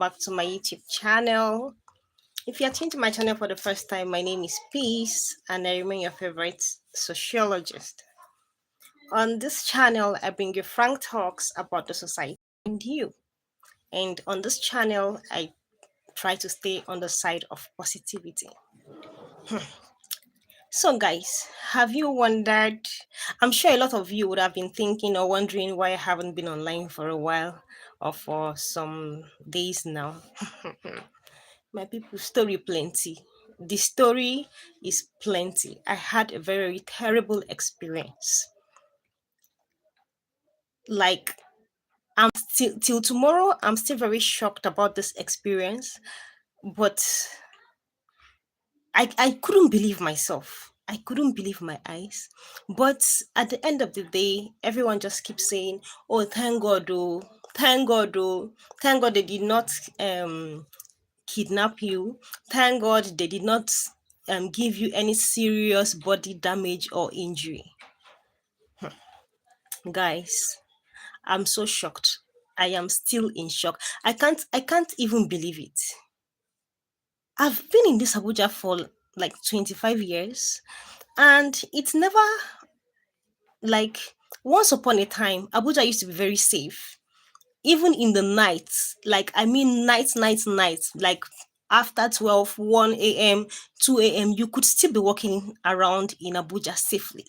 back to my YouTube channel. If you're tuned to my channel for the first time, my name is Peace and I remain your favorite sociologist. On this channel, I bring you frank talks about the society and you. And on this channel, I try to stay on the side of positivity. So, guys, have you wondered? I'm sure a lot of you would have been thinking or wondering why I haven't been online for a while or for some days now. My people, story plenty. The story is plenty. I had a very terrible experience. Like, I'm still till tomorrow, I'm still very shocked about this experience, but I couldn't believe myself. I couldn't believe my eyes. But at the end of the day, everyone just keeps saying, oh, thank God, oh, thank God, oh, thank God they did not kidnap you. Thank God they did not give you any serious body damage or injury. Guys, I'm so shocked. I am still in shock. I can't even believe it. I've been in this Abuja for like 25 years and it's never like once upon a time Abuja used to be very safe. Even in the nights, like I mean nights, like after 12, 1 a.m., 2 a.m., you could still be walking around in Abuja safely.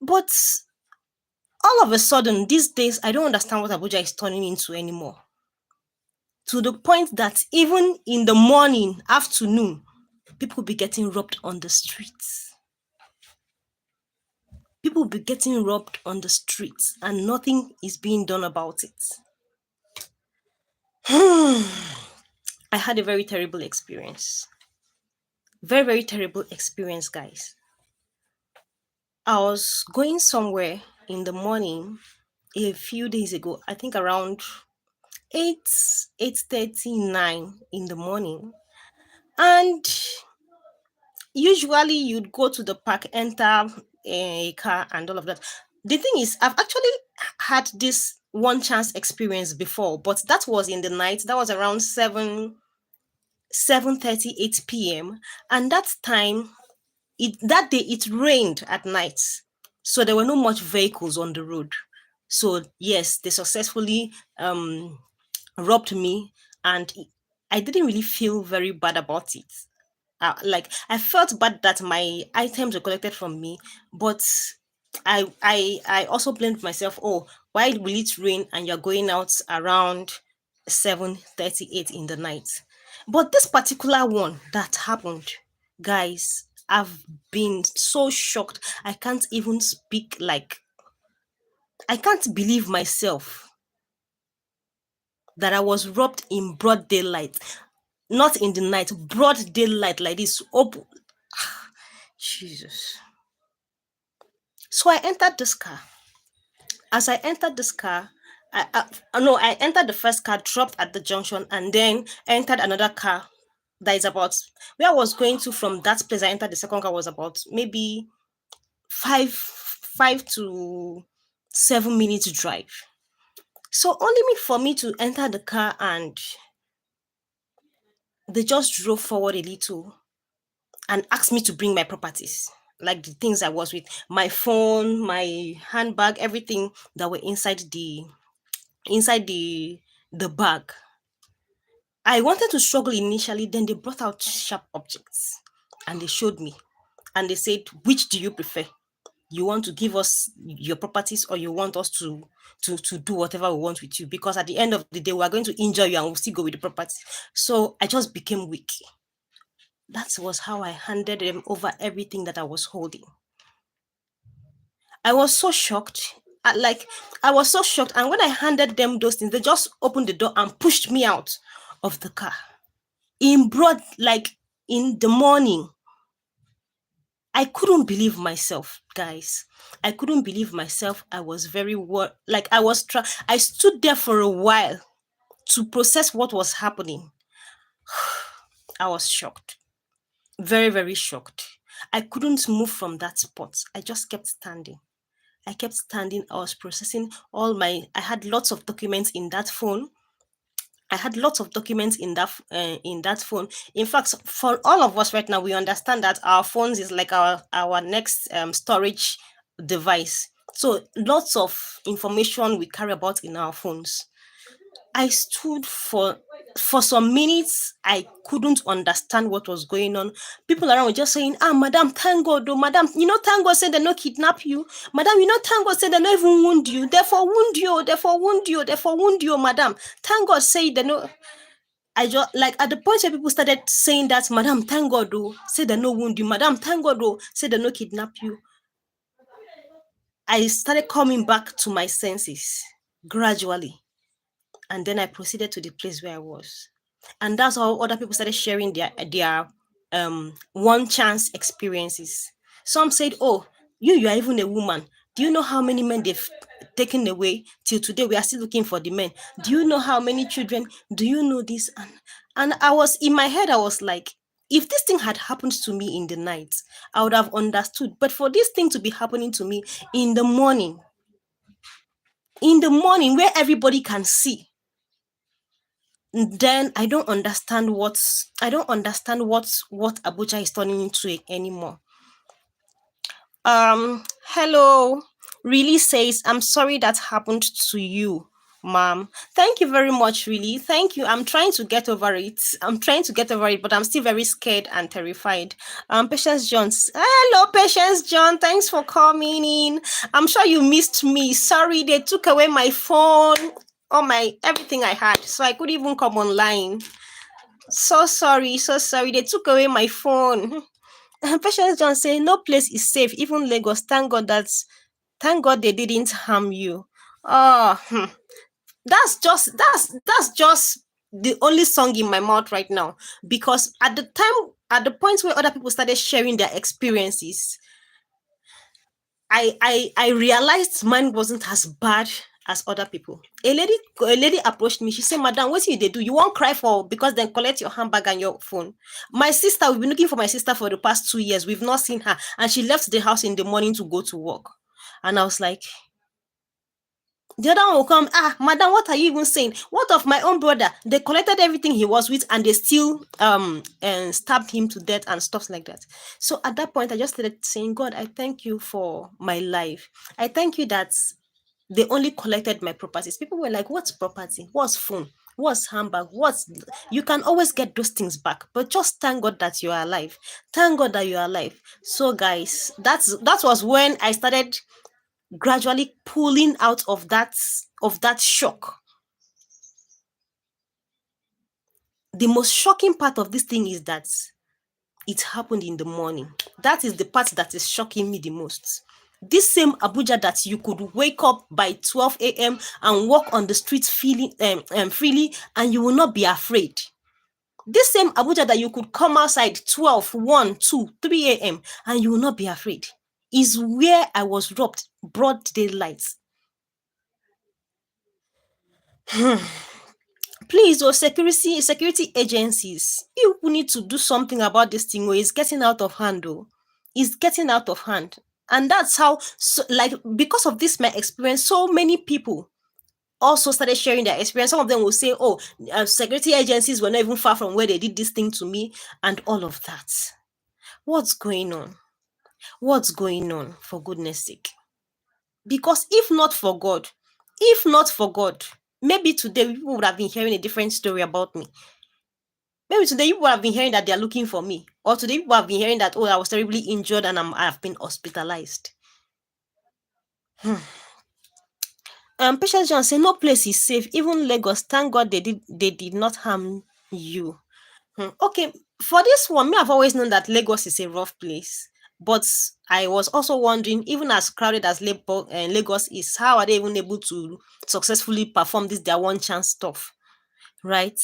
But all of a sudden, these days, I don't understand what Abuja is turning into anymore. To the point that even in the morning, afternoon, people be getting robbed on the streets. People be getting robbed on the streets and nothing is being done about it. I had a very terrible experience. Very, very terrible experience, guys. I was going somewhere in the morning a few days ago, I think around 8, 8:39 in the morning. And usually you'd go to the park, enter a car and all of that. The thing is, I've actually had this one chance experience before, but that was in the night. That was around 7:30, 8 p.m. And that time that day it rained at night, so there were no much vehicles on the road. So yes, they successfully robbed me, and I didn't really feel very bad about it. Like I felt bad that my items were collected from me, but I also blamed myself. Oh, why will it rain and you're going out around 7:38 in the night? But this particular one that happened, guys, I've been so shocked. I can't even speak. Like I can't believe myself that I was robbed in broad daylight, not in the night, broad daylight like this. Open. Jesus. So I entered this car. As I entered this car, I entered the first car, dropped at the junction, and then entered another car that is about where I was going to. From that place, I entered the second car was about maybe 5 to 7 minutes drive. So only for me to enter the car, and they just drove forward a little and asked me to bring my properties, like the things I was with, my phone, my handbag, everything that were inside the bag. I wanted to struggle initially, then they brought out sharp objects and they showed me and they said, which do you prefer? You want to give us your properties or you want us to do whatever we want with you? Because at the end of the day, we are going to injure you and we'll still go with the property. So I just became weak. That was how I handed them over everything that I was holding. I was so shocked. I was so shocked. And when I handed them those things, they just opened the door and pushed me out of the car. In broad, like in the morning. I couldn't believe myself, guys. I couldn't believe myself. I was very like I stood there for a while to process what was happening. I was shocked. Very, very shocked. I couldn't move from that spot. I just kept standing. I kept standing. I was processing I had lots of documents in that phone. I had lots of documents in that phone. In fact, for all of us right now, we understand that our phones is like our next storage device. So lots of information we carry about in our phones. I stood for some minutes. I couldn't understand what was going on. People around were just saying, "Ah, madam, thank God, oh, madam, thank God said they no kidnap you, madam. Thank God said they no even wound you. Therefore wound you, therefore wound you, therefore wound you, madam. Thank God say they no." I just like at the point where people started saying that, madam, thank God, oh, say they no wound you, madam, thank God, oh, say they no kidnap you. I started coming back to my senses gradually. And then I proceeded to the place where I was. And that's how other people started sharing their one chance experiences. Some said, "Oh, you are even a woman. Do you know how many men they've taken away till today? We are still looking for the men. Do you know how many children? Do you know this?" And I was in my head, I was like, if this thing had happened to me in the night, I would have understood. But for this thing to be happening to me in the morning where everybody can see, then I don't understand what Abuja is turning into anymore. Hello. Really says, "I'm sorry that happened to you, ma'am." Thank you very much, really. Thank you. I'm trying to get over it. But I'm still very scared and terrified. Patience John. Hello, Patience John. Thanks for coming in. I'm sure you missed me. Sorry, they took away my phone, all my everything I had, so I couldn't even come online. So sorry, so sorry. They took away my phone. Patience John say, "No place is safe, even Lagos. Thank God they didn't harm you." Oh, that's just the only song in my mouth right now. Because at the point where other people started sharing their experiences, I realized mine wasn't as bad as other people. A lady approached me. She said, "Madam, what you they do? You won't cry for because then collect your handbag and your phone." My sister, we've been looking for my sister for the past 2 years. We've not seen her, and she left the house in the morning to go to work. And I was like, the other one will come, "Ah, madam, what are you even saying? What of my own brother? They collected everything he was with and they still and stabbed him to death and stuff like that." So at that point, I just started saying, "God, I thank you for my life. I thank you that they only collected my properties." People were like, "What's property? What's phone? What's handbag? What's You can always get those things back, but just thank God that you are alive. Thank God that you are alive." So guys, that was when I started gradually pulling out of that shock. The most shocking part of this thing is that it happened in the morning. That is the part that is shocking me the most. This same Abuja that you could wake up by 12 a.m. and walk on the streets feeling freely, and you will not be afraid. This same Abuja that you could come outside 12, 1, 2, 3 a.m. and you will not be afraid, is where I was robbed broad daylight. Please, security agencies, you need to do something about this thing. Where it's getting out of hand. Oh, it's getting out of hand. And that's how, so, like, because of this my experience, so many people also started sharing their experience. Some of them will say, "Oh, security agencies were not even far from where they did this thing to me," and all of that. What's going on? What's going on, for goodness sake? Because if not for God, maybe today people would have been hearing a different story about me. Maybe today people have been hearing that they are looking for me, or today people have been hearing that, "Oh, I was terribly injured and I've been hospitalized." Patience John say, "No place is safe, even Lagos. Thank God they did not harm you." Okay, for this one, me, I've always known that Lagos is a rough place. But I was also wondering, even as crowded as Lagos is, how are they even able to successfully perform this their one chance stuff, right?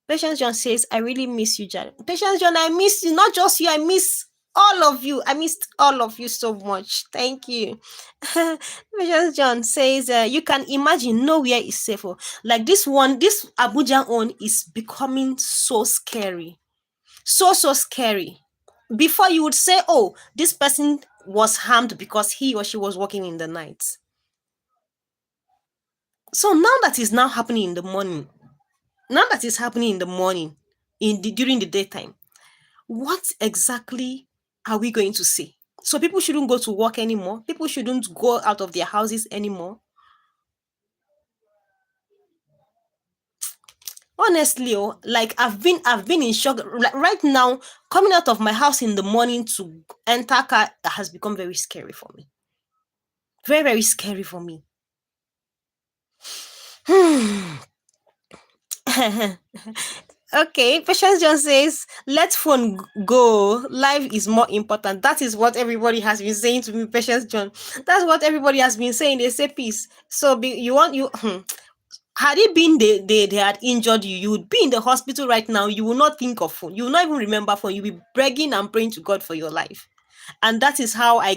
Patience John says, "I really miss you, Jared." Patience John, I miss you. Not just you, I miss all of you. I missed all of you so much. Thank you. Patience John says, "You can imagine nowhere is safe. Oh. Like this Abuja one is becoming so scary. So scary. Before you would say, oh, this person was harmed because he or she was working in the night. So now that is now happening in the morning. Now that is happening in the morning, during the daytime, what exactly are we going to say? So people shouldn't go to work anymore. People shouldn't go out of their houses anymore. Honestly, oh, like I've been in shock. Like right now, coming out of my house in the morning to enter car has become very scary for me. Very, very scary for me. Okay, Patience John says, let phone go. Life is more important. That is what everybody has been saying to me, Patience John. That's what everybody has been saying. They say peace. So you want you had it been they had injured you, you would be in the hospital right now. You will not think of phone. You will not even remember phone. You'll be begging and praying to God for your life. And that is how I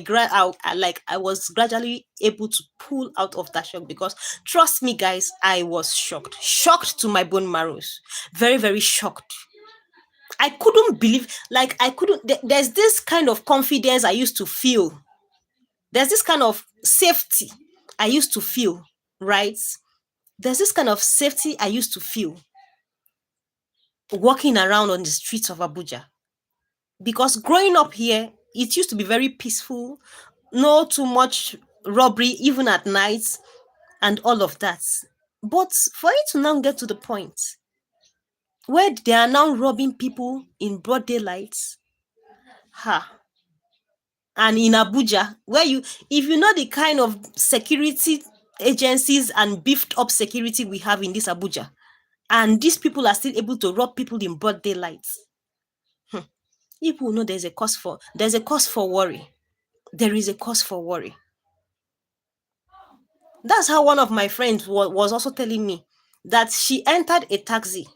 was gradually able to pull out of that shock, because trust me guys, I was shocked to my bone marrows, very, very shocked. I couldn't believe, like I couldn't there's this kind of confidence I used to feel, there's this kind of safety I used to feel, right? There's this kind of safety I used to feel walking around on the streets of Abuja, because growing up here, it used to be very peaceful, no too much robbery, even at night, and all of that. But for it to now get to the point where they are now robbing people in broad daylight, ha, and in Abuja, where if you know the kind of security agencies and beefed up security we have in this Abuja, and these people are still able to rob people in broad daylight, people know there's a cause for worry. There is a cause for worry. That's how one of my friends was also telling me that she entered a taxi.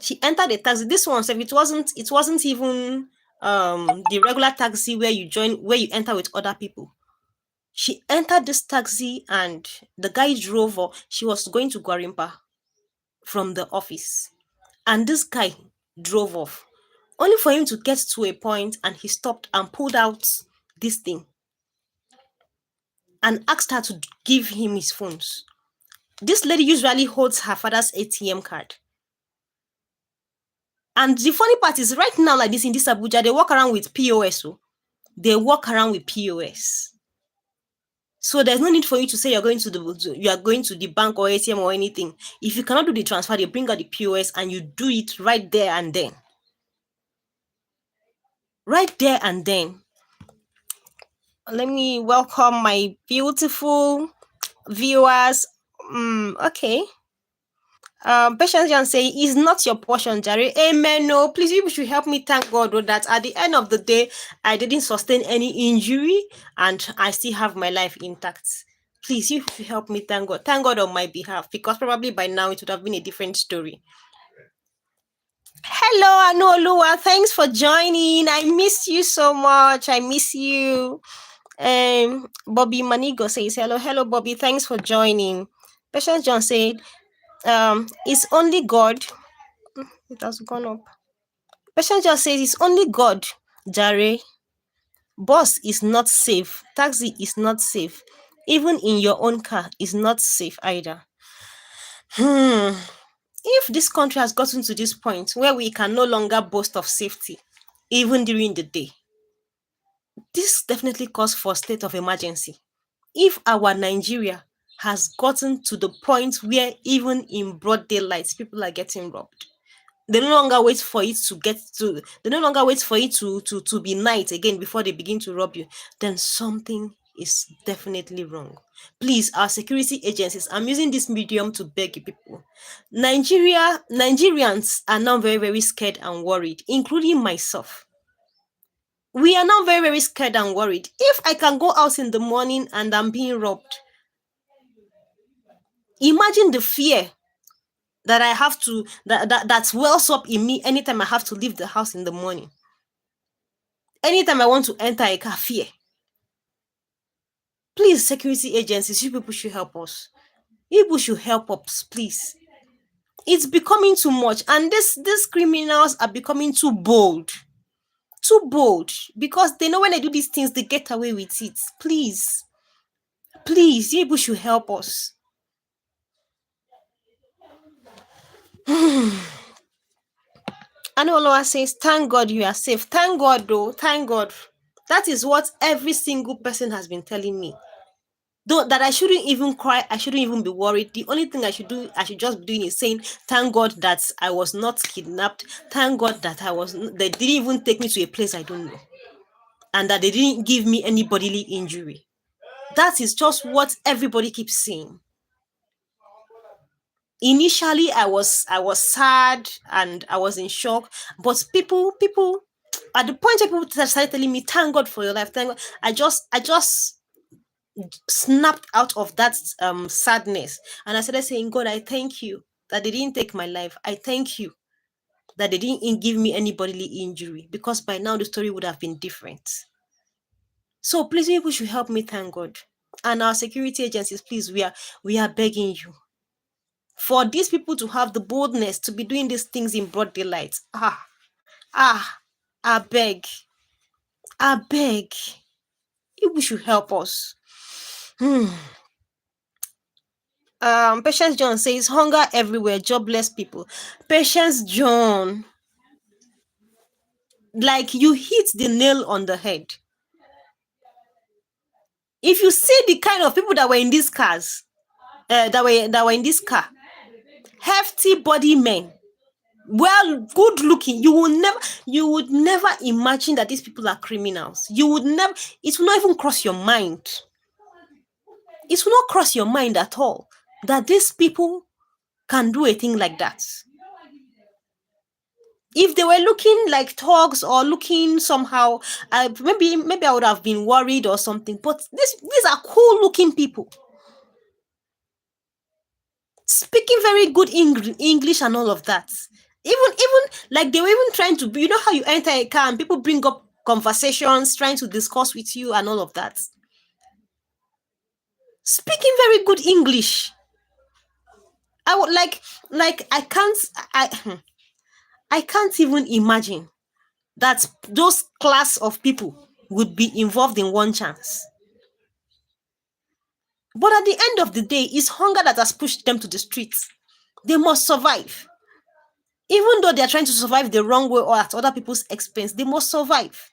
She entered a taxi. This one, sef, it wasn't even the regular taxi where you join, where you enter with other people. She entered this taxi and the guy drove her. She was going to Gwarimpa from the office. And this guy drove off. Only for him to get to a point and he stopped and pulled out this thing and asked her to give him his phones. This lady usually holds her father's ATM card. And the funny part is, right now, like this in this Abuja, they walk around with POS. Oh. They walk around with POS. So there's no need for you to say you are going to the bank or ATM or anything. If you cannot do the transfer, they bring out the POS and you do it right there and then. Right there and then. Let me welcome my beautiful viewers. Okay. Patience Jan say, is not your portion, Jerry. Amen. No, please, you should help me thank God that at the end of the day, I didn't sustain any injury and I still have my life intact. Please, you should help me thank God. Thank God on my behalf, because probably by now it would have been a different story. Hello, Anolua. Thanks for joining. I miss you so much. I miss you. Bobby Manigo says, hello, hello, Bobby. Thanks for joining. Patience John said, it's only God. It has gone up. Patient just says it's only God, Jare. Bus is not safe. Taxi is not safe. Even in your own car is not safe either. If this country has gotten to this point where we can no longer boast of safety, even during the day, this definitely calls for a state of emergency. If our Nigeria has gotten to the point where even in broad daylight people are getting robbed, they no longer wait for it to get to they no longer wait for it to be night again before they begin to rob you, then something is definitely wrong. Please, our security agencies, I'm using this medium to beg you people. Nigerians are now very, very scared and worried, including myself. We are now very, very scared and worried. If I can go out in the morning and I'm being robbed, imagine the fear that I have to that wells up in me anytime I have to leave the house in the morning. Anytime I want to enter a car, fear. Please, security agencies, you people should help us. You people should help us, please. It's becoming too much, and these criminals are becoming too bold. Too bold, because they know when they do these things, they get away with it. Please, please, you people should help us. Anoloa says, thank God you are safe. Thank God, though. Thank God. That is what every single person has been telling me. Though that I shouldn't even cry, I shouldn't even be worried. The only thing I should do, I should just be doing is saying, thank God that I was not kidnapped. Thank God that they didn't even take me to a place I don't know. And that they didn't give me any bodily injury. That is just what everybody keeps saying. Initially, I was sad and I was in shock. But people at the point where people started telling me, thank God for your life, thank God, I just snapped out of that sadness, and I started saying, God, I thank you that they didn't take my life. I thank you that they didn't give me any bodily injury, because by now the story would have been different. So please, people should help me thank God. And our security agencies, please, we are begging you for these people to have the boldness to be doing these things in broad daylight. Ah, I beg, I beg. You should help us. Patience John says, hunger everywhere, jobless people. Patience John, like you hit the nail on the head. If you see the kind of people that were in these cars, that were in this car, hefty body men, well, good looking, you would never imagine that these people are criminals. You would never, it will not even cross your mind. It will not cross your mind at all that these people can do a thing like that. If they were looking like thugs or looking somehow, maybe I would have been worried or something. But these are cool looking people, speaking very good English and all of that. Even like they were even trying to, how you enter a car and people bring up conversations, trying to discuss with you and all of that. Speaking very good English. I would like I can't even imagine that those class of people would be involved in one chance. But at the end of the day, it's hunger that has pushed them to the streets. They must survive. Even though they are trying to survive the wrong way or at other people's expense, they must survive.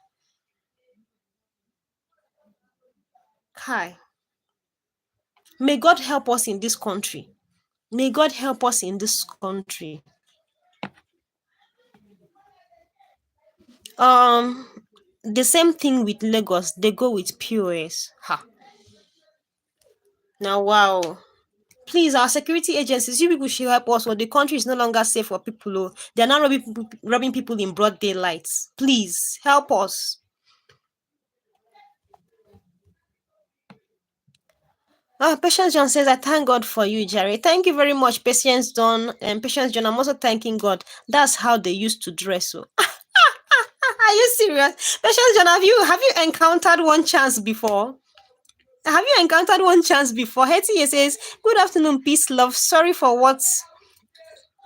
Hi. May God help us in this country. May God help us in this country. Um, the same thing with Lagos. They go with POS. Ha. Now, wow. Please, our security agencies, you people should help us. Or the country is no longer safe for people. Oh. They are now robbing people in broad daylight. Please help us. Patience John says, I thank God for you, Jerry. Thank you very much, Patience John. And Patience John, I'm also thanking God. That's how they used to dress. So. Are you serious? Patience John, have you encountered one chance before? Have you encountered one chance before? Hetty says, good afternoon, peace, love. Sorry for what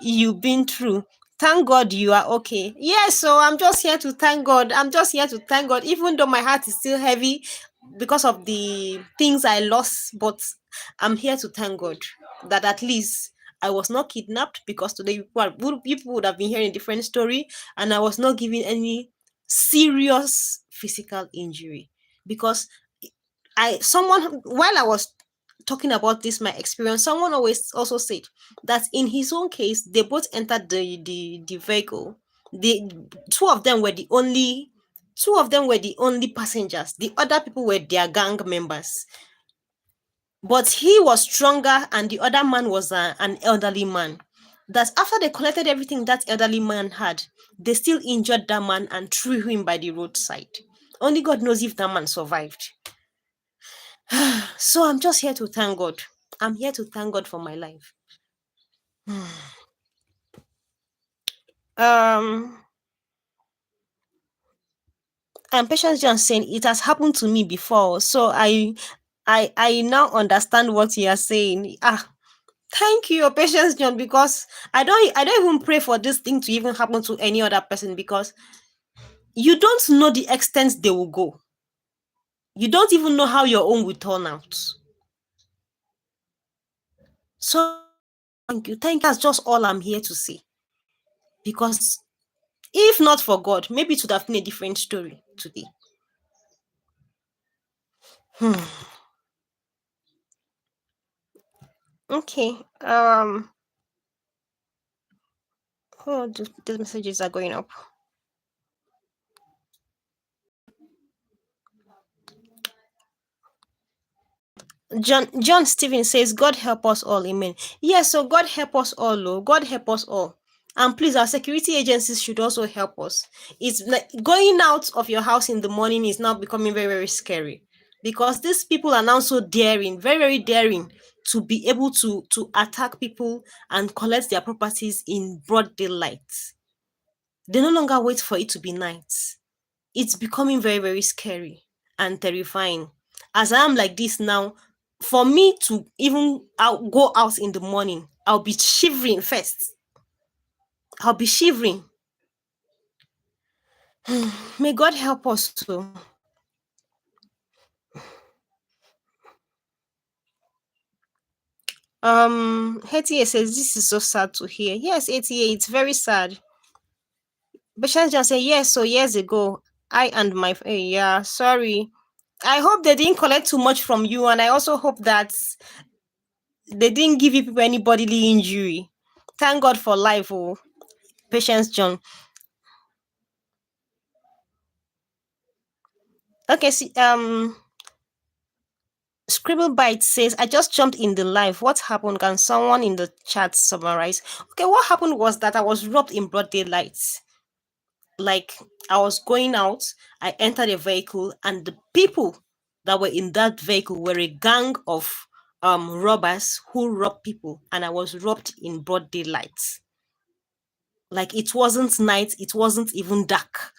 you've been through. Thank God you are okay. Yes, so I'm just here to thank God. I'm just here to thank God, even though my heart is still heavy because of the things I lost. But I'm here to thank God that at least I was not kidnapped, because today people would have been hearing a different story, and I was not given any serious physical injury. Because someone, while I was talking about this, my experience, someone always also said that in his own case, they both entered the vehicle. The two of them were the only passengers. The other people were their gang members. But he was stronger, and the other man was an elderly man. That after they collected everything that elderly man had, they still injured that man and threw him by the roadside. Only God knows if that man survived. So I'm just here to thank God. I'm here to thank God for my life. Um, and Patience John saying it has happened to me before, so I now understand what you are saying. Thank you, Patience John, because I don't even pray for this thing to even happen to any other person, because you don't know the extent they will go. You don't even know how your own will turn out. So thank you. Thank you. That's just all I'm here to say. Because if not for God, maybe it would have been a different story today. Hmm. Okay. Oh, these messages are going up. John Stephen says, God help us all, amen. Yes, so God help us all, oh, God help us all. And please, our security agencies should also help us. It's like going out of your house in the morning is now becoming very, very scary, because these people are now so daring, very, very daring, to be able to attack people and collect their properties in broad daylight. They no longer wait for it to be night. It's becoming very, very scary and terrifying. As I am like this now, for me to even go out in the morning, I'll be shivering first. I'll be shivering. May God help us too. ATA says this is so sad to hear. Yes, ATA, it's very sad. Patience just say yes. So years ago, I and my yeah, sorry. I hope they didn't collect too much from you, and I also hope that they didn't give you people any bodily injury. Thank God for life, oh. Patience John. Okay, see, Scribble Bite says, I just jumped in the live. What happened? Can someone in the chat summarize? Okay, what happened was that I was robbed in broad daylight. Like, I was going out, I entered a vehicle, and the people that were in that vehicle were a gang of robbers who robbed people, and I was robbed in broad daylight. Like, it wasn't night, it wasn't even dark.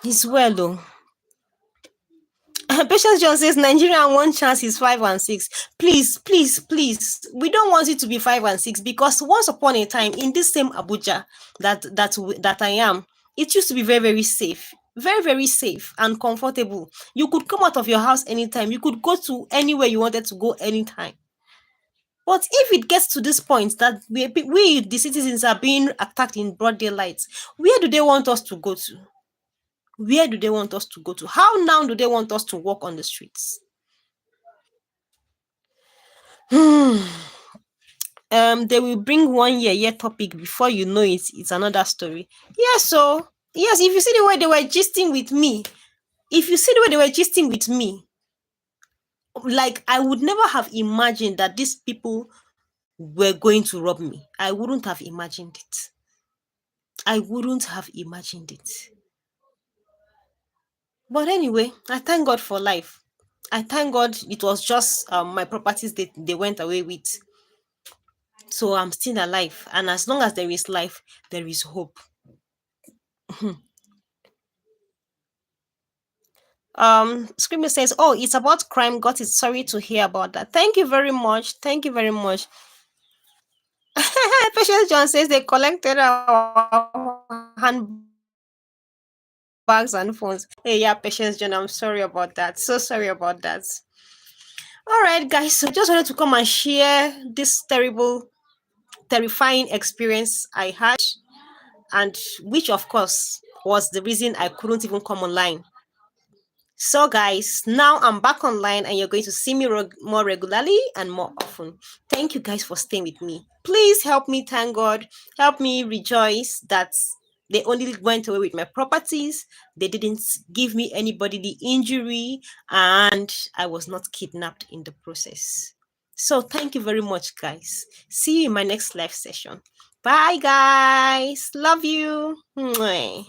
It's well though. Patience John says Nigerian one chance is 5 and 6. Please, please, please. We don't want it to be 5 and 6, because once upon a time in this same Abuja that I am, it used to be very, very safe. Very, very safe and comfortable. You could come out of your house anytime. You could go to anywhere you wanted to go anytime. But if it gets to this point that we the citizens, are being attacked in broad daylight, where do they want us to go to? Where do they want us to go to? How now do they want us to walk on the streets? They will bring 1 year topic, before you know it, it's another story. Yes, so yes, if you see the way they were gisting with me, like, I would never have imagined that these people were going to rob me. I wouldn't have imagined it. I wouldn't have imagined it. But anyway, I thank God for life. I thank God it was just my properties they went away with. So I'm still alive. And as long as there is life, there is hope. Screamer says, oh, it's about crime. Got it. Sorry to hear about that. Thank you very much. Thank you very much. Patience John says they collected our handbags and phones. Hey, yeah, Patience John, I'm sorry about that. So sorry about that. All right, guys. So just wanted to come and share this terrifying experience I had, and which, of course, was the reason I couldn't even come online. So, guys, now I'm back online, and you're going to see me more regularly and more often. Thank you guys for staying with me. Please help me thank God. Help me rejoice that they only went away with my properties. They didn't give me anybody the injury, and I was not kidnapped in the process. So, thank you very much, guys. See you in my next live session. Bye, guys. Love you. Mwah.